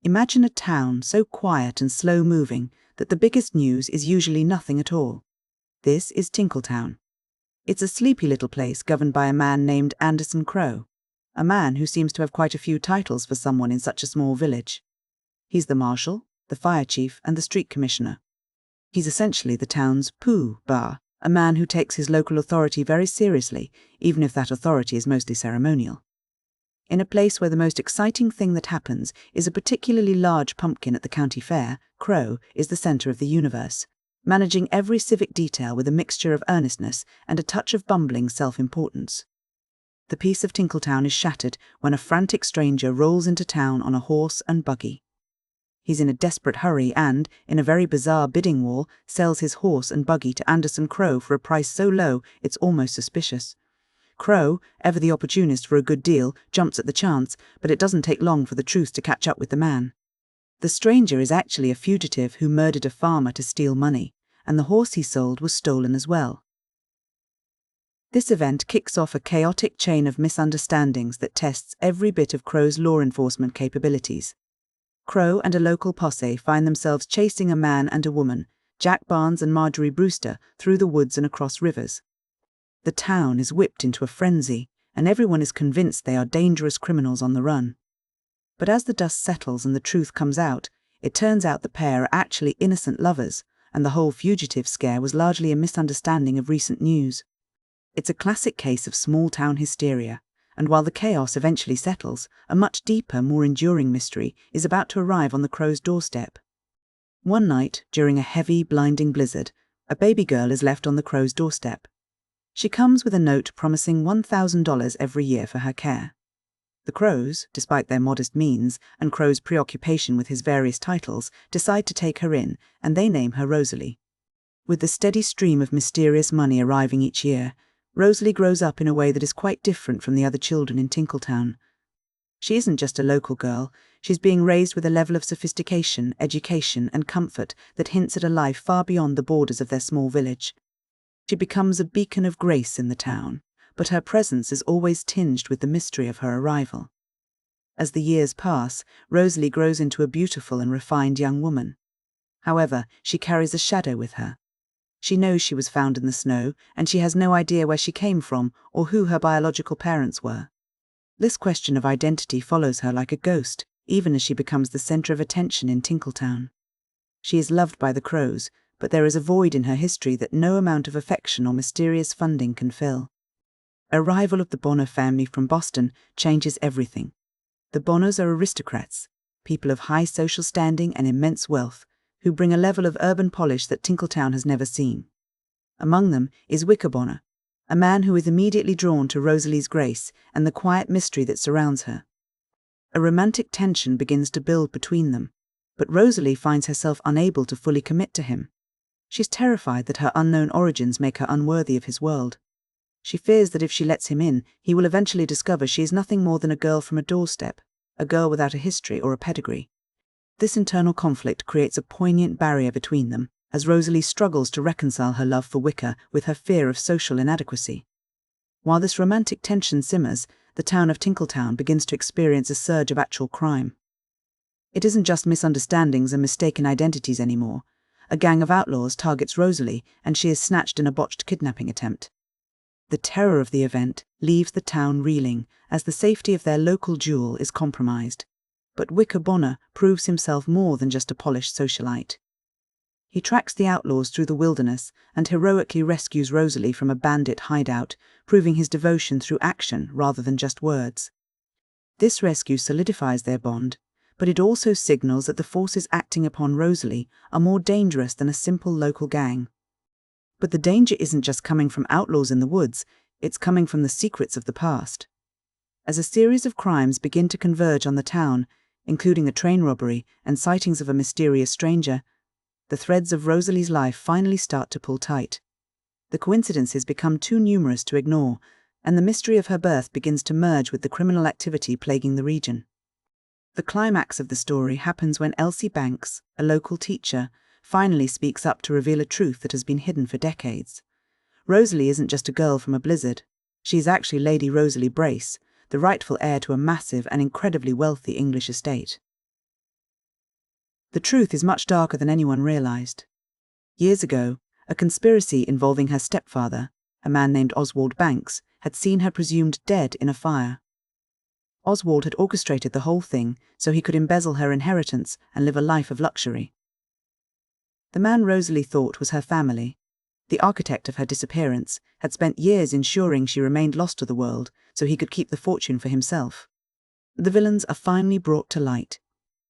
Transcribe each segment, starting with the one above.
Imagine a town so quiet and slow-moving that the biggest news is usually nothing at all. This is Tinkletown. It's a sleepy little place governed by a man named Anderson Crow, a man who seems to have quite a few titles for someone in such a small village. He's the marshal, the fire chief, and the street commissioner. He's essentially the town's pooh bar, a man who takes his local authority very seriously, even if that authority is mostly ceremonial. In a place where the most exciting thing that happens is a particularly large pumpkin at the county fair, Crow is the centre of the universe, managing every civic detail with a mixture of earnestness and a touch of bumbling self-importance. The peace of Tinkletown is shattered when a frantic stranger rolls into town on a horse and buggy. He's in a desperate hurry and, in a very bizarre bidding war, sells his horse and buggy to Anderson Crow for a price so low it's almost suspicious. Crow, ever the opportunist for a good deal, jumps at the chance, but it doesn't take long for the truth to catch up with the man. The stranger is actually a fugitive who murdered a farmer to steal money, and the horse he sold was stolen as well. This event kicks off a chaotic chain of misunderstandings that tests every bit of Crow's law enforcement capabilities. Crow and a local posse find themselves chasing a man and a woman, Jack Barnes and Marjory Brewster, through the woods and across rivers. The town is whipped into a frenzy, and everyone is convinced they are dangerous criminals on the run. But as the dust settles and the truth comes out, it turns out the pair are actually innocent lovers, and the whole fugitive scare was largely a misunderstanding of recent news. It's a classic case of small-town hysteria, and while the chaos eventually settles, a much deeper, more enduring mystery is about to arrive on the Crow's doorstep. One night, during a heavy, blinding blizzard, a baby girl is left on the Crow's doorstep. She comes with a note promising $1,000 every year for her care. The Crows, despite their modest means and Crow's preoccupation with his various titles, decide to take her in, and they name her Rosalie. With the steady stream of mysterious money arriving each year, Rosalie grows up in a way that is quite different from the other children in Tinkletown. She isn't just a local girl, she's being raised with a level of sophistication, education, and comfort that hints at a life far beyond the borders of their small village. She becomes a beacon of grace in the town, but her presence is always tinged with the mystery of her arrival. As the years pass, Rosalie grows into a beautiful and refined young woman. However, she carries a shadow with her. She knows she was found in the snow, and she has no idea where she came from or who her biological parents were. This question of identity follows her like a ghost, even as she becomes the centre of attention in Tinkletown. She is loved by the Crows, but there is a void in her history that no amount of affection or mysterious funding can fill. Arrival of the Bonner family from Boston changes everything. The Bonners are aristocrats, people of high social standing and immense wealth, who bring a level of urban polish that Tinkletown has never seen. Among them is Wicker Bonner, a man who is immediately drawn to Rosalie's grace and the quiet mystery that surrounds her. A romantic tension begins to build between them, but Rosalie finds herself unable to fully commit to him. She's terrified that her unknown origins make her unworthy of his world. She fears that if she lets him in, he will eventually discover she is nothing more than a girl from a doorstep, a girl without a history or a pedigree. This internal conflict creates a poignant barrier between them, as Rosalie struggles to reconcile her love for Wicker with her fear of social inadequacy. While this romantic tension simmers, the town of Tinkletown begins to experience a surge of actual crime. It isn't just misunderstandings and mistaken identities anymore. A gang of outlaws targets Rosalie, and she is snatched in a botched kidnapping attempt. The terror of the event leaves the town reeling, as the safety of their local jewel is compromised. But Wicker Bonner proves himself more than just a polished socialite. He tracks the outlaws through the wilderness and heroically rescues Rosalie from a bandit hideout, proving his devotion through action rather than just words. This rescue solidifies their bond, but it also signals that the forces acting upon Rosalie are more dangerous than a simple local gang. But the danger isn't just coming from outlaws in the woods, it's coming from the secrets of the past. As a series of crimes begin to converge on the town, including a train robbery and sightings of a mysterious stranger, the threads of Rosalie's life finally start to pull tight. The coincidences become too numerous to ignore, and the mystery of her birth begins to merge with the criminal activity plaguing the region. The climax of the story happens when Elsie Banks, a local teacher, finally speaks up to reveal a truth that has been hidden for decades. Rosalie isn't just a girl from a blizzard. She is actually Lady Rosalie Brace, the rightful heir to a massive and incredibly wealthy English estate. The truth is much darker than anyone realized. Years ago, a conspiracy involving her stepfather, a man named Oswald Banks, had seen her presumed dead in a fire. Oswald had orchestrated the whole thing so he could embezzle her inheritance and live a life of luxury. The man Rosalie thought was her family, the architect of her disappearance, had spent years ensuring she remained lost to the world so he could keep the fortune for himself. The villains are finally brought to light.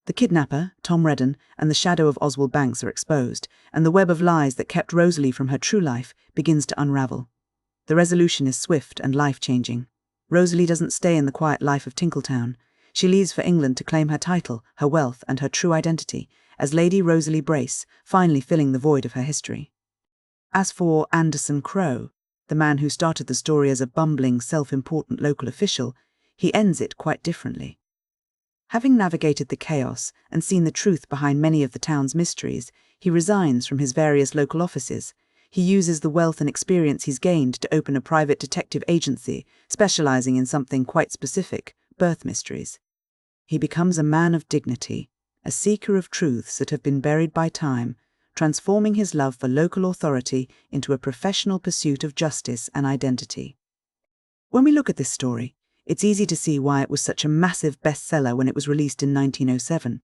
The kidnapper, Tom Redden, and the shadow of Oswald Banks are exposed, and the web of lies that kept Rosalie from her true life begins to unravel. The resolution is swift and life-changing. Rosalie doesn't stay in the quiet life of Tinkletown. She leaves for England to claim her title, her wealth, and her true identity, as Lady Rosalie Brace, finally filling the void of her history. As for Anderson Crow, the man who started the story as a bumbling, self-important local official, he ends it quite differently. Having navigated the chaos and seen the truth behind many of the town's mysteries, he resigns from his various local offices. He uses the wealth and experience he's gained to open a private detective agency, specializing in something quite specific, birth mysteries. He becomes a man of dignity, a seeker of truths that have been buried by time, transforming his love for local authority into a professional pursuit of justice and identity. When we look at this story, it's easy to see why it was such a massive bestseller when it was released in 1907.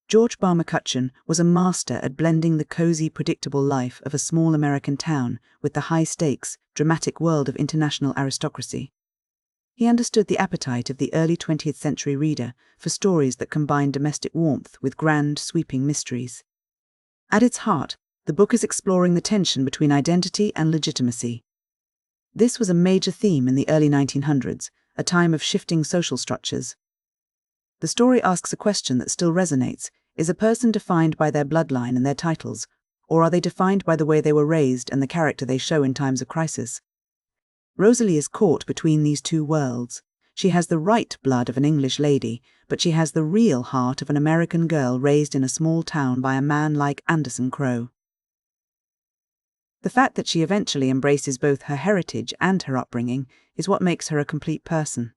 George Barr McCutcheon was a master at blending the cozy, predictable life of a small American town with the high-stakes, dramatic world of international aristocracy. He understood the appetite of the early 20th century reader for stories that combine domestic warmth with grand, sweeping mysteries. At its heart, the book is exploring the tension between identity and legitimacy. This was a major theme in the early 1900s, a time of shifting social structures. The story asks a question that still resonates. Is a person defined by their bloodline and their titles, or are they defined by the way they were raised and the character they show in times of crisis? Rosalie is caught between these two worlds. She has the right blood of an English lady, but she has the real heart of an American girl raised in a small town by a man like Anderson Crow. The fact that she eventually embraces both her heritage and her upbringing is what makes her a complete person.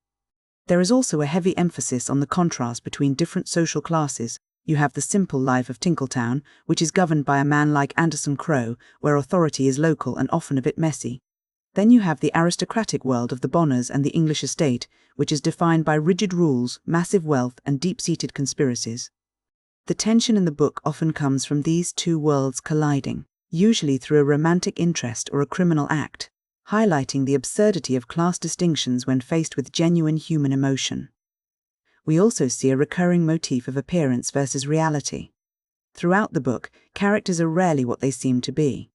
There is also a heavy emphasis on the contrast between different social classes. You have the simple life of Tinkletown, which is governed by a man like Anderson Crow, where authority is local and often a bit messy. Then you have the aristocratic world of the Bonners and the English estate, which is defined by rigid rules, massive wealth, and deep-seated conspiracies. The tension in the book often comes from these two worlds colliding, usually through a romantic interest or a criminal act, highlighting the absurdity of class distinctions when faced with genuine human emotion. We also see a recurring motif of appearance versus reality. Throughout the book, characters are rarely what they seem to be.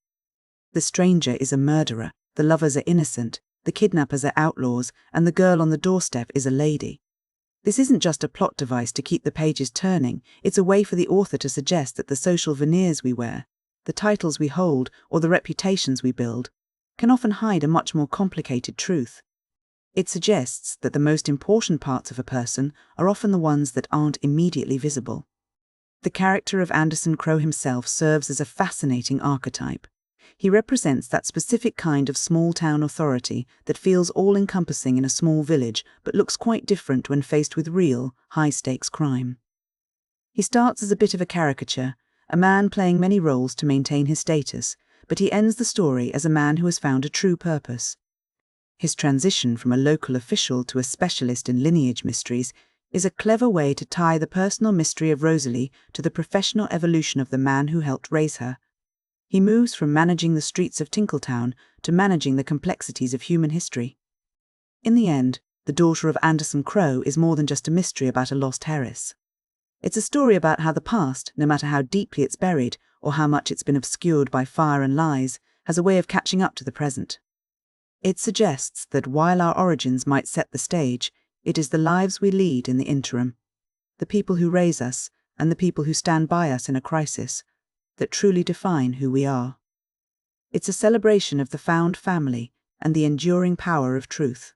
The stranger is a murderer, the lovers are innocent, the kidnappers are outlaws, and the girl on the doorstep is a lady. This isn't just a plot device to keep the pages turning, it's a way for the author to suggest that the social veneers we wear, the titles we hold, or the reputations we build, can often hide a much more complicated truth. It suggests that the most important parts of a person are often the ones that aren't immediately visible. The character of Anderson Crow himself serves as a fascinating archetype. He represents that specific kind of small-town authority that feels all-encompassing in a small village but looks quite different when faced with real, high-stakes crime. He starts as a bit of a caricature, a man playing many roles to maintain his status, but he ends the story as a man who has found a true purpose. His transition from a local official to a specialist in lineage mysteries is a clever way to tie the personal mystery of Rosalie to the professional evolution of the man who helped raise her. He moves from managing the streets of Tinkletown to managing the complexities of human history. In the end, The Daughter of Anderson Crow is more than just a mystery about a lost heiress. It's a story about how the past, no matter how deeply it's buried or how much it's been obscured by fire and lies, has a way of catching up to the present. It suggests that while our origins might set the stage, it is the lives we lead in the interim, the people who raise us and the people who stand by us in a crisis, that truly define who we are. It's a celebration of the found family and the enduring power of truth.